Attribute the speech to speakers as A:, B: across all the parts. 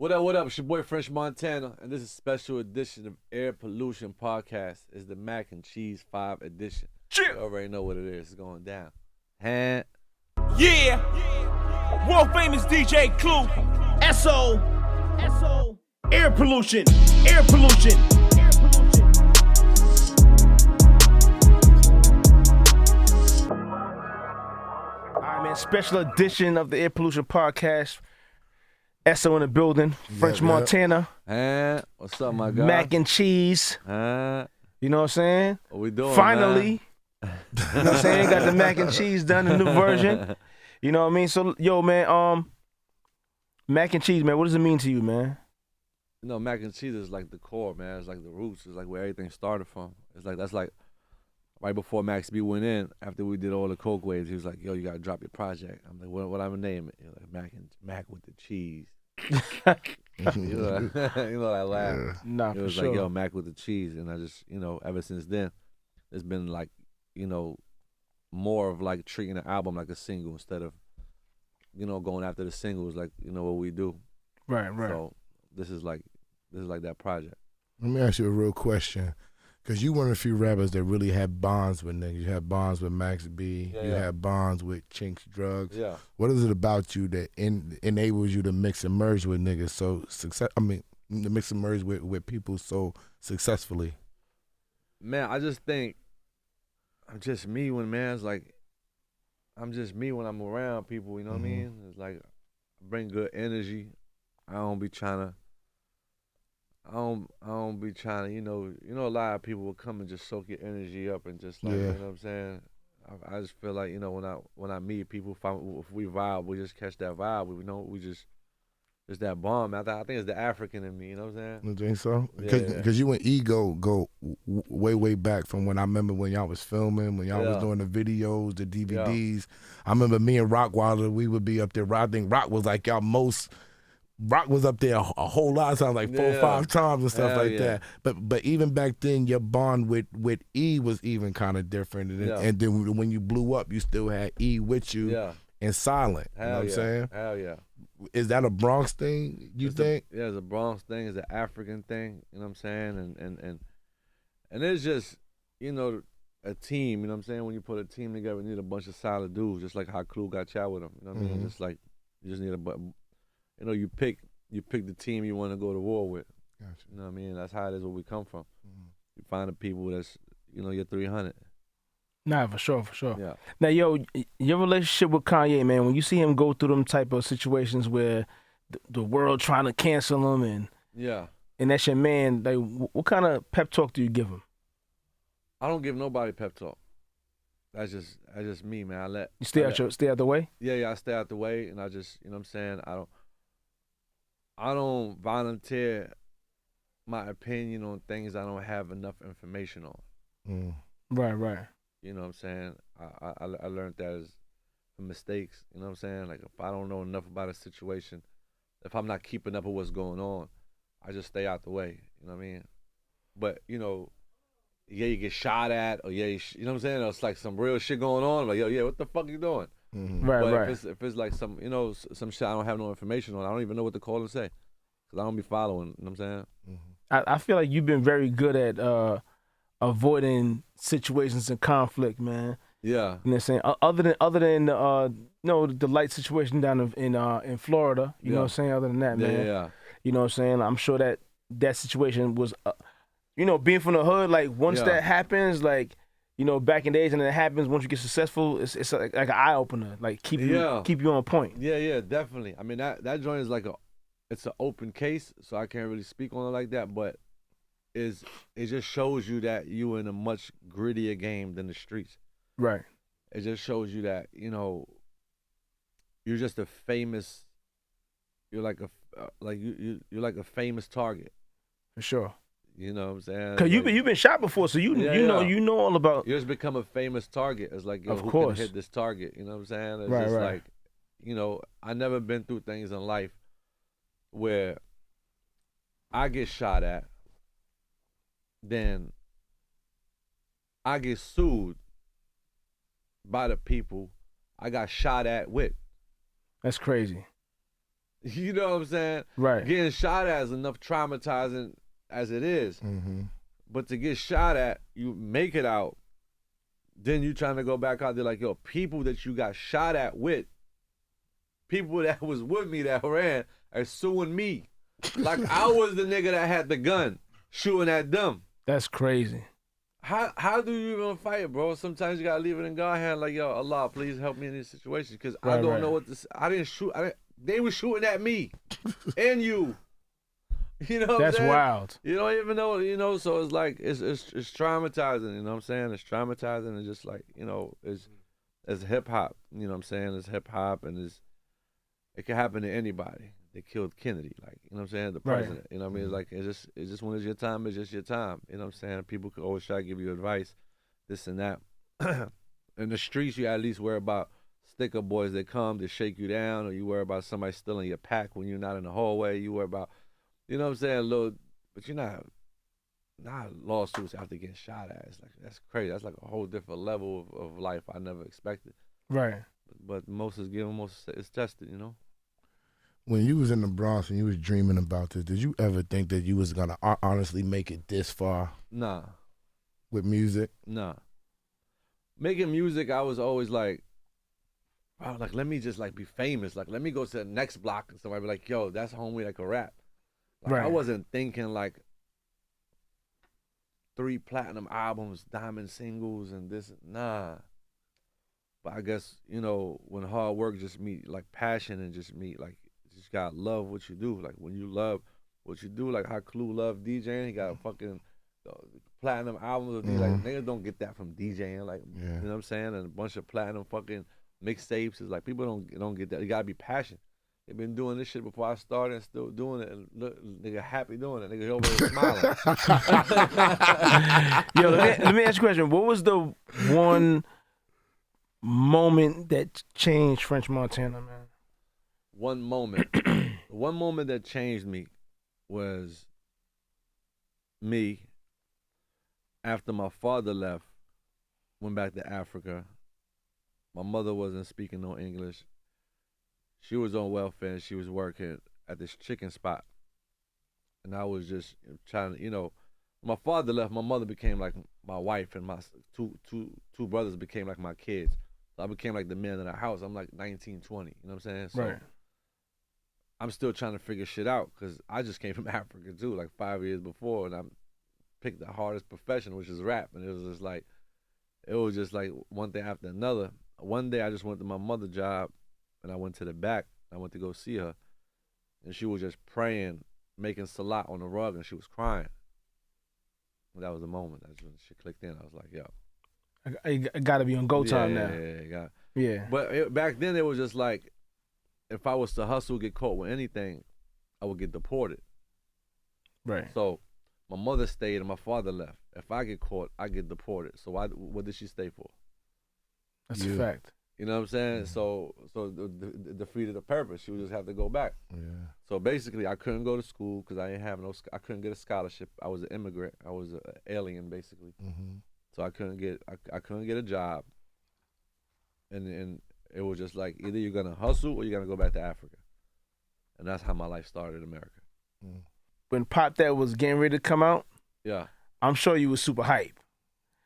A: What up? It's your boy French Montana, and this is a special edition of Air Pollution Podcast. It's the Mac and Cheese 5 edition. You already know what it is. It's going down.
B: Yeah. World famous DJ Clue. SO. Air pollution. All right, man. Special edition of the Air Pollution Podcast. SO in the building. French Montana.
A: What's up, my guy?
B: Mac and Cheese. You know what I'm saying?
A: What we doing,
B: Finally.
A: man?
B: You know what I'm saying? Got the mac and cheese done, the new version. You know what I mean? So, yo, man, mac and cheese, man, what does it mean to you, man?
A: You know, mac and cheese is like the core, man. It's like the roots. It's like where everything started from. It's like, that's like right before Max B went in, after we did all the coke waves, he was like, yo, you got to drop your project. I'm like, what I'm going to name it? He was like, Mac with the cheese. you know that laugh.
C: Yeah.
B: Nah,
A: It was
B: for
A: like,
B: sure.
A: yo, Mac with the cheese. And I just, ever since then, it's been like, more of like treating the album like a single instead of, going after the singles like, what we do.
B: Right.
A: So this is like that project.
C: Let me ask you a real question. Because you one of the few rappers that really had bonds with niggas. You had bonds with Max B. You had bonds with Chinks Drugs.
A: Yeah.
C: What is it about you that enables you to mix and merge with niggas to mix and merge with people so successfully?
A: Man, I just think I'm just me when I'm just me when I'm around people, you know what I mean? It's like I bring good energy. I don't be trying to, a lot of people will come and just soak your energy up and just like, you know what I'm saying? I just feel like, when I meet people, if we vibe, we just catch that vibe. We just that bond. I think it's the African in me, you know what I'm saying?
C: You think so?
A: Yeah.
C: Because you and E go way back from when I remember when y'all was filming, when y'all was doing the videos, the DVDs. Yeah. I remember me and Rockwilder, we would be up there. I think Rock was like Rock was up there a whole lot of times, like 4 or 5 times and stuff that. But even back then, your bond with E was even kind of different. And then when you blew up, you still had E with you and silent. You know what I'm saying?
A: Hell yeah.
C: Is that a Bronx thing, you think?
A: It's a Bronx thing. It's an African thing. You know what I'm saying? And it's just, a team. You know what I'm saying? When you put a team together, you need a bunch of solid dudes, just like how Clue got chat with him. You know what I mean? Just like you just need you pick the team you want to go to war with.
C: Gotcha.
A: You know what I mean? That's how it is where we come from. You find the people that's, your 300.
B: Nah, for sure.
A: Yeah.
B: Now, yo, your relationship with Kanye, man, when you see him go through them type of situations where the world trying to cancel him and that's your man, like, what kind of pep talk do you give him?
A: I don't give nobody pep talk. That's just me, man.
B: You stay out the way?
A: Yeah, I stay out the way, and I just, you know what I'm saying? I don't volunteer my opinion on things I don't have enough information on.
B: Right.
A: You know what I'm saying? I learned that as mistakes, you know what I'm saying? Like, if I don't know enough about a situation, if I'm not keeping up with what's going on, I just stay out the way, you know what I mean? But, you get shot at, or you know what I'm saying? It's like some real shit going on. I'm like, yo, what the fuck you doing?
B: Right.
A: If it's like some, some shit I don't have no information on, I don't even know what to call and say. Because I don't be following, you know what I'm saying?
B: I feel like you've been very good at avoiding situations and conflict, man.
A: Yeah.
B: You know what I'm saying? Other than the light situation down in Florida, you know what I'm saying? Other than that, man.
A: Yeah.
B: You know what I'm saying? I'm sure that situation was, being from the hood, like once that happens, like, back in days and it happens, once you get successful, it's like an eye opener, like keep you on point.
A: Yeah, definitely. I mean, that joint is like it's an open case, so I can't really speak on it like that, but it just shows you that you in a much grittier game than the streets.
B: Right.
A: It just shows you that, you're just you're like a famous target.
B: For sure.
A: You know what I'm saying?
B: Cause you've been shot before, so you know all about.
A: You just become a famous target. It's like,
B: of
A: who
B: course.
A: can hit this target? You know what I'm saying? It's
B: right.
A: like, I never been through things in life where I get shot at, then I get sued by the people I got shot at with.
B: That's crazy.
A: You know what I'm saying?
B: Right.
A: Getting shot at is enough traumatizing as it is. But to get shot at, you make it out, then you trying to go back out there like, yo, people that you got shot at with, people that was with me that ran are suing me. Like I was the nigga that had the gun shooting at them.
B: That's crazy.
A: How do you even fight, bro? Sometimes you gotta leave it in God's hand. Like, yo, Allah, please help me in this situation, because I don't know what to say. I didn't shoot. They were shooting at me and you. You know what
B: That's
A: I'm saying?
B: wild.
A: You don't even know, you know. So it's like it's traumatizing. You know what I'm saying? It's traumatizing, and just like, you know, it's hip hop. You know what I'm saying? It's hip hop, and it can happen to anybody. They killed Kennedy, like, you know what I'm saying, the president. Right. You know what I mean? It's like, it's just when it's your time, it's just your time. You know what I'm saying? People could always try to give you advice, this and that. In the streets, you at least worry about sticker boys that come to shake you down, or you worry about somebody stealing your pack when you're not in the hallway. You worry about, you know what I'm saying, but you're not lawsuits after getting shot at. It's like, that's crazy. That's like a whole different level of life I never expected.
B: Right.
A: But most is given, most is tested, you know?
C: When you was in the Bronx and you was dreaming about this, did you ever think that you was gonna honestly make it this far?
A: Nah.
C: With music?
A: Nah. Making music, I was always like, wow, like, let me just like be famous. Like, let me go to the next block and somebody be like, yo, that's homie that can rap. Like,
B: right.
A: I wasn't thinking like 3 platinum albums, diamond singles, and this. Nah. But I guess, you know, when hard work just meet like passion and just meet like, just gotta love what you do. Like, when you love what you do, like how Clue loved DJing, he got a fucking platinum albums of DJ. Like, niggas don't get that from DJing. Like, you know what I'm saying? And a bunch of platinum fucking mixtapes is like, people don't get that. You gotta be passionate. They've been doing this shit before I started and still doing it. And look, nigga happy doing it. Nigga over there smiling.
B: Yo, let me ask you a question. What was the one moment that changed French Montana, man?
A: One moment that changed me was me, after my father left, went back to Africa. My mother wasn't speaking no English. She was on welfare and she was working at this chicken spot. And I was just trying to, you know, my father left, my mother became like my wife, and my two brothers became like my kids. So I became like the man of the house. I'm like 19, 20, you know what I'm saying? So
B: right.
A: I'm still trying to figure shit out, because I just came from Africa too, like 5 years before, and I picked the hardest profession, which is rap. And it was just like one thing after another. One day I just went to my mother's job, and I went to the back. I went to go see her, and she was just praying, making salat on the rug, and she was crying. And that was the moment. That's when she clicked in. I was like, yo,
B: I gotta be on go time now.
A: Yeah. But back then it was just like, if I was to hustle, get caught with anything, I would get deported.
B: Right.
A: So my mother stayed and my father left. If I get caught, I get deported. So what did she stay for?
B: That's a fact.
A: You know what I'm saying? So the defeated the purpose. She would just have to go back.
C: Yeah.
A: So basically, I couldn't go to school because I couldn't get a scholarship. I was an immigrant. I was an alien, basically. So I couldn't get a job. And it was just like, either you're gonna hustle or you're gonna go back to Africa. And that's how my life started in America.
B: When Pop That was getting ready to come out,
A: yeah,
B: I'm sure you was super hype,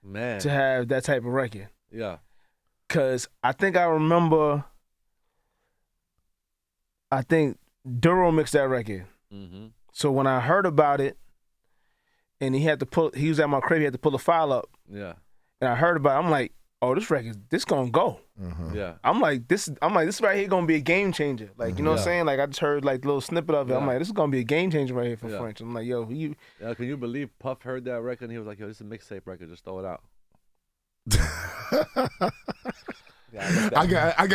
A: man,
B: to have that type of record.
A: Yeah.
B: Cause I think Duro mixed that record. So when I heard about it, and he was at my crib, he had to pull the file up.
A: Yeah.
B: And I heard about it, I'm like, oh, this gonna go.
A: Yeah.
B: I'm like, this right here gonna be a game changer. Like, you know what I'm saying? Like, I just heard like a little snippet of it. I'm like, this is gonna be a game changer right here for French. I'm like, yo,
A: can you believe Puff heard that record and he was like, yo, this is a mixtape record, just throw it out.
C: I got
A: I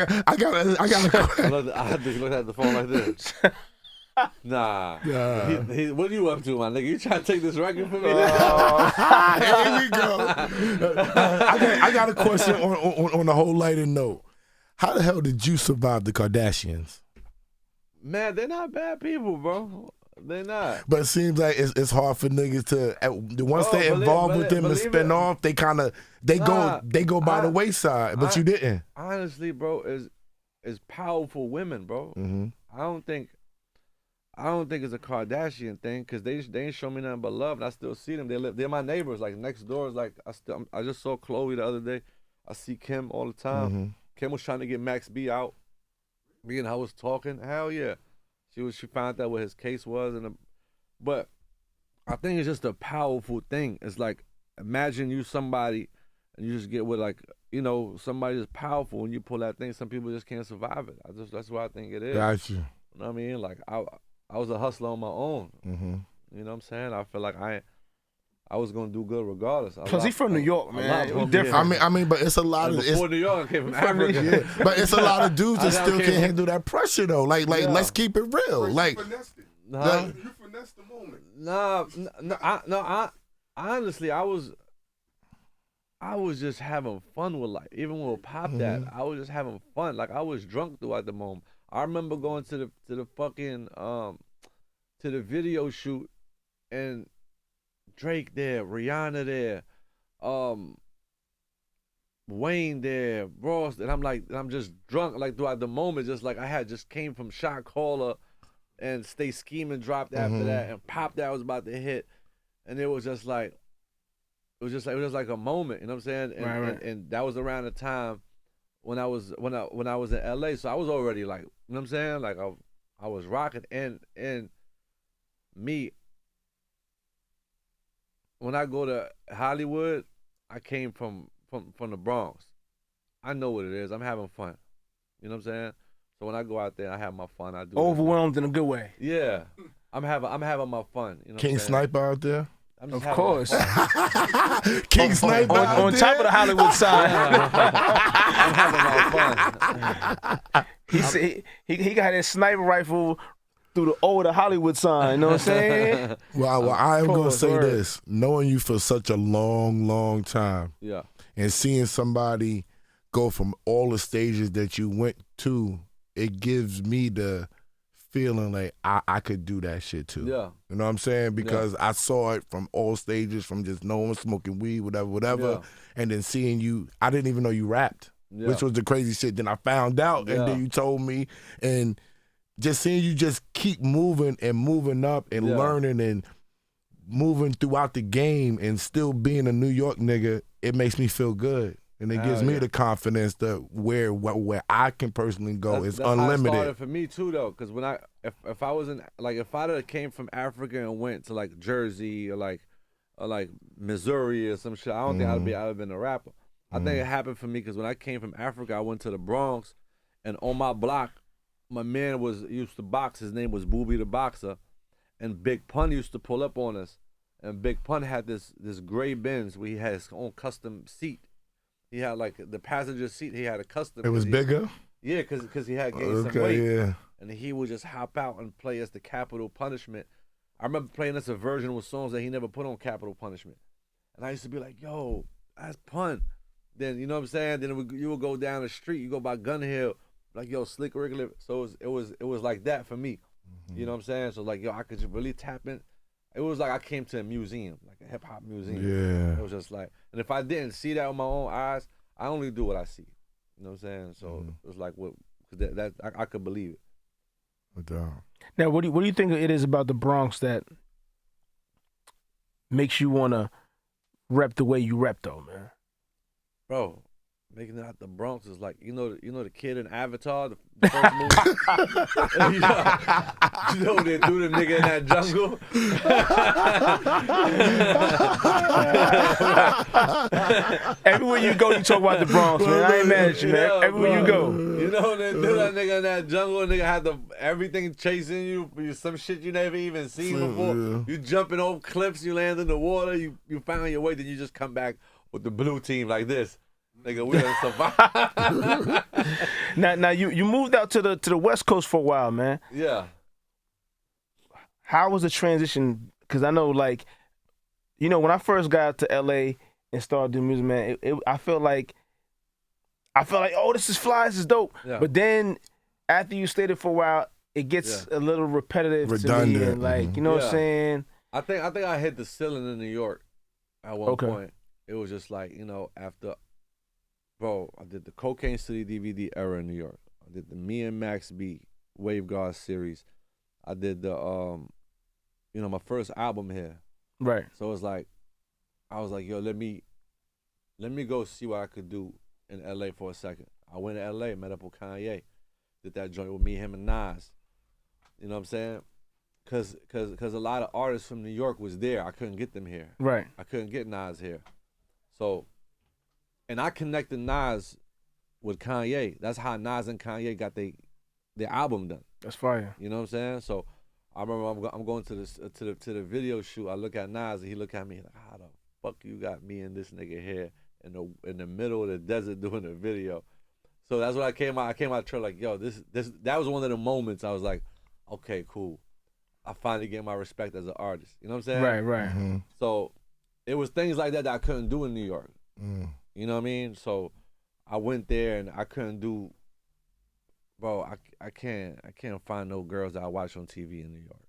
A: had to look at the phone like this. Nah. What are you up to, my nigga? You trying to take this record from me?
C: Here we go. I got a question on a whole lighter note. How the hell did you survive the Kardashians?
A: Man, they're not bad people, bro. They're not.
C: But it seems like it's hard for niggas to once they're involved with them and spin off, they go by the wayside. But you didn't.
A: Honestly, bro, is powerful women, bro. I don't think I don't think it's a Kardashian thing because they ain't show me nothing but love, and I still see them. They're my neighbors. Like next door is like I just saw Chloe the other day. I see Kim all the time.
C: Mm-hmm.
A: Kim was trying to get Max B out. Me and her was talking. Hell yeah, she found out what his case was, but I think it's just a powerful thing. It's like imagine you somebody and you just get with like somebody that's powerful when you pull that thing. Some people just can't survive it. That's what I think it is.
C: Gotcha.
A: You know what I mean? Like I was a hustler on my own.
C: Mm-hmm.
A: You know what I'm saying? I feel like I was gonna do good regardless.
B: Cause he's from New York, man. It was
C: different. I mean, but it's a lot of
A: before New York, I came from Africa.
C: Yeah, but it's a lot of dudes that still can't handle that pressure though. Like, let's keep it real. Like,
D: you finessed the moment.
A: I honestly, I was just having fun with life. Even with Pop That, I was just having fun. Like I was drunk throughout the moment. I remember going to the fucking to the video shoot and Drake there, Rihanna there, Wayne there, Ross, and I'm just drunk like throughout the moment, just like I had just came from Shot Caller and Stay Scheming dropped after that, and Pop That was about to hit, and it was just like a moment, you know what I'm saying? And,
B: right.
A: and that was around the time when I was in LA, so I was already like, you know what I'm saying? Like I was rocking, and me. When I go to Hollywood, I came from the Bronx. I know what it is. I'm having fun. You know what I'm saying? So when I go out there, I have my fun. I do
B: overwhelmed in a good way.
A: Yeah, I'm having my fun. You know
C: King Sniper out there.
A: I'm
B: of course.
C: King Sniper
B: on top of the Hollywood sign.
A: I'm having my fun.
B: He got his sniper rifle through the older Hollywood sign, you know what I'm saying?
C: Well, I am going to say this. Knowing you for such a long, long time, and seeing somebody go from all the stages that you went to, it gives me the feeling like I could do that shit too.
A: Yeah.
C: You know what I'm saying? Because I saw it from all stages, from just knowing, smoking weed, whatever, and then seeing you. I didn't even know you rapped, which was the crazy shit. Then I found out, and then you told me, and just seeing you just keep moving and moving up and learning and moving throughout the game and still being a New York nigga, it makes me feel good. And it gives me the confidence that where I can personally go is unlimited.
A: That's how it started for me too, though, because when if I was if I came from Africa and went to like Jersey or like Missouri or some shit, I don't think I'd have been a rapper. I think it happened for me because when I came from Africa, I went to the Bronx, and on my block, my man used to box. His name was Booby the Boxer, and Big Pun used to pull up on us. And Big Pun had this gray Benz where he had his own custom seat. He had like the passenger seat. He had a custom.
C: It was bigger.
A: Yeah, because he had gained some weight.
C: Yeah.
A: And he would just hop out and play as the Capital Punishment. I remember playing us a version with songs that he never put on Capital Punishment. And I used to be like, yo, that's Pun. Then you know what I'm saying. Then you would go down the street. You go by Gun Hill. Like, yo, Slick Rick. So it was like that for me. You know what I'm saying? So like, yo, I could just really tap in. It was like I came to a museum, like a hip hop museum.
C: Yeah.
A: It was just like, and if I didn't see that with my own eyes, I only do what I see. You know what I'm saying? So it was like that I could believe it.
B: Now, what do you think it is about the Bronx that makes you want to rep the way you rep, though, man?
A: Bro, making it out the Bronx is like, you know the kid in Avatar, the first movie? you know they threw the nigga in that jungle?
B: Everywhere you go, you talk about the Bronx, man. I ain't mad at you, man. Everywhere you go.
A: You know they threw that nigga in that jungle, nigga had everything chasing you, some shit you never even seen before. You jumping over cliffs, you land in the water, you found your way, then you just come back with the blue team like this. Nigga, we done survived.
B: Now you moved out to the West Coast for a while, man.
A: Yeah.
B: How was the transition? Because I know, like, when I first got out to LA and started doing music, man, I felt like, oh, this is fly, this is dope. Yeah. But then after you stayed there for a while, it gets a little repetitive, redundant, to me, and like, you know what I'm saying?
A: I think I hit the ceiling in New York at one point. It was just like, after. Bro, I did the Cocaine City DVD era in New York. I did the Me and Max B Wave Guard series. I did the my first album here.
B: Right.
A: So it's like, I was like, yo, let me go see what I could do in LA for a second. I went to LA, met up with Kanye, did that joint with me, him, and Nas. You know what I'm saying? Cause a lot of artists from New York was there. I couldn't get them here.
B: Right.
A: I couldn't get Nas here. So, and I connected Nas with Kanye. That's how Nas and Kanye got their album done.
B: That's fire.
A: You know what I'm saying? So I remember I'm going to the video shoot. I look at Nas and he look at me like, how the fuck you got me and this nigga here in the middle of the desert doing a video? So that's what I came out to like, yo, that was one of the moments I was like, okay, cool. I finally get my respect as an artist. You know what I'm saying?
B: Right.
C: Mm-hmm.
A: So it was things like that I couldn't do in New York.
C: Mm.
A: You know what I mean? So I went there and I couldn't do, bro, I can't find no girls that I watch on TV in New York.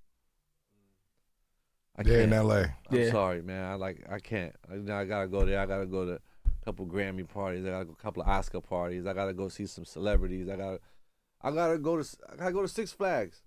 C: They're in LA.
A: I'm sorry, man. I can't. I gotta go there. I gotta go to a couple Grammy parties. I gotta go a couple of Oscar parties. I gotta go see some celebrities. I gotta go to Six Flags.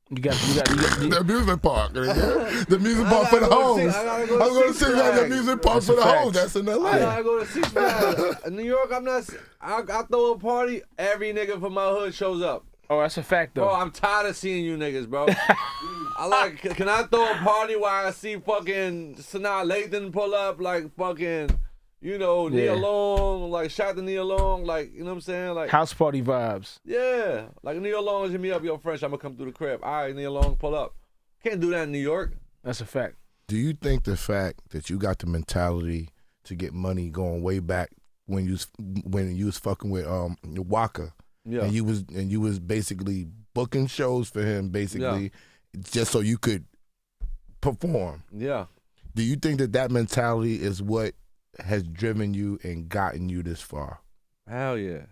B: You got
C: the amusement park. The amusement park for the hoes.
A: I was going to
C: Six Flags. The amusement park for the hoes. That's in LA.
A: I gotta go to Six Flags. In New York, I throw a party, every nigga from my hood shows up.
B: Oh, that's a fact, though.
A: Bro, I'm tired of seeing you niggas, bro. Can I throw a party while I see fucking Sanaa Lathan pull up, like fucking, Nia Long, like shout out to Nia Long, like, you know what I'm saying? Like
B: house party vibes.
A: Yeah. Like Nia Long hit me up, yo, French, I'm gonna come through the crib. All right, Nia Long, pull up. Can't do that in New York.
B: That's a fact.
C: Do you think the fact that you got the mentality to get money going way back when you was fucking with Waka, and you was basically booking shows for him, basically, just so you could perform?
A: Yeah.
C: Do you think that mentality is what has driven you and gotten you this far?
A: Hell yeah.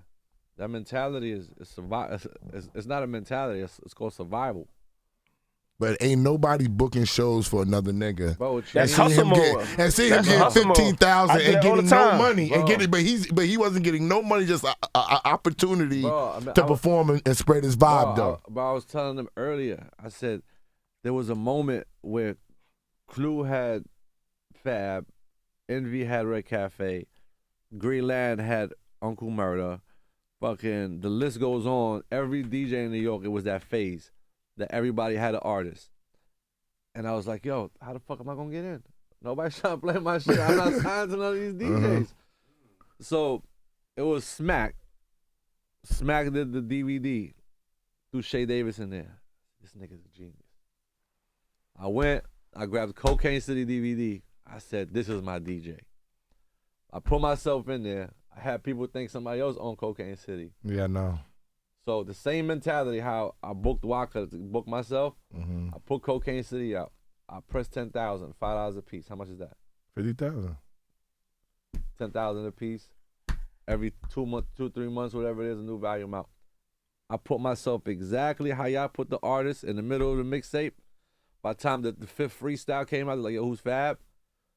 A: That mentality is survival. It's not a mentality. It's called survival.
C: But ain't nobody booking shows for another nigga.
A: Bro,
B: that's hustle mode.
C: And see him getting 15,000 and getting no money, but he wasn't getting no money, just an opportunity to perform and spread his vibe, though.
A: But I was telling them earlier. I said there was a moment where Clue had Fab, Envy had Red Cafe, Greenland had Uncle Murder, fucking the list goes on. Every DJ in New York, it was that phase that everybody had an artist. And I was like, yo, how the fuck am I gonna get in? Nobody's trying to play my shit. I'm not signed to none of these DJs. So it was Smack. Smack did the DVD. Threw Shay Davis in there. This nigga's a genius. I went, I grabbed Cocaine City DVD. I said, this is my DJ. I put myself in there. I had people think somebody else owned Cocaine City.
C: Yeah, no.
A: So the same mentality how I booked Waka to book myself, I put Cocaine City out. I pressed 10,000, $5 a piece. How much is that?
C: 50,000.
A: 10,000 a piece. Every 3 months, whatever it is, a new volume out. I put myself exactly how y'all put the artist in the middle of the mixtape. By the time the fifth freestyle came out, like, yo, who's Fab?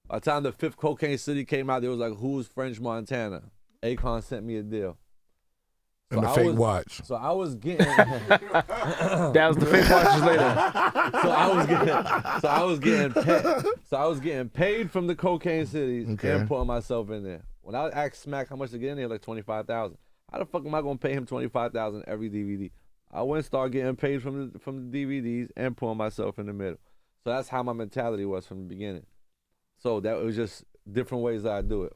A: By the time the fifth Cocaine City came out, there was like, who's French Montana? Akon sent me a deal.
C: And the fake watch.
A: So I was getting.
B: That was the fake watches later.
A: So I was getting paid from the Cocaine Cities and putting myself in there. When I asked Smack how much to get in there, like $25,000. How the fuck am I gonna pay him $25,000 every DVD? I went and started getting paid from the DVDs and putting myself in the middle. So that's how my mentality was from the beginning. So that was just different ways that I do it.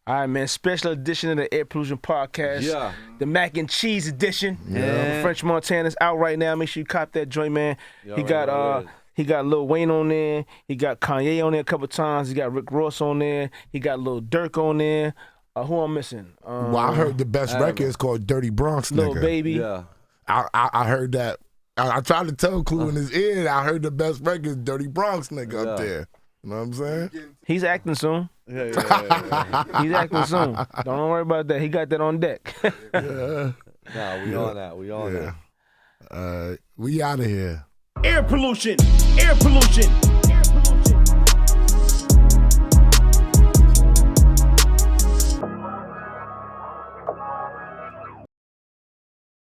B: All right, man. Special edition of the Air Pollution Podcast.
A: Yeah.
B: The mac and cheese edition.
C: Yeah.
B: French Montana's out right now. Make sure you cop that joint, man. He got Lil Wayne on there. He got Kanye on there a couple times. He got Rick Ross on there. He got Lil Durk on there. Who I'm missing?
C: Well, I heard the best record is called Dirty Bronx,
B: Lil
C: nigga.
B: Baby.
A: Yeah.
C: I heard that. I tried to tell Clue in his ear. I heard the best record is Dirty Bronx, nigga, up there. You know what I'm saying?
B: He's acting soon.
A: Yeah.
B: He's acting soon. Don't worry about that. He got that on deck.
A: Nah, we on that. We on that.
C: We out of here.
B: Air pollution. Air pollution.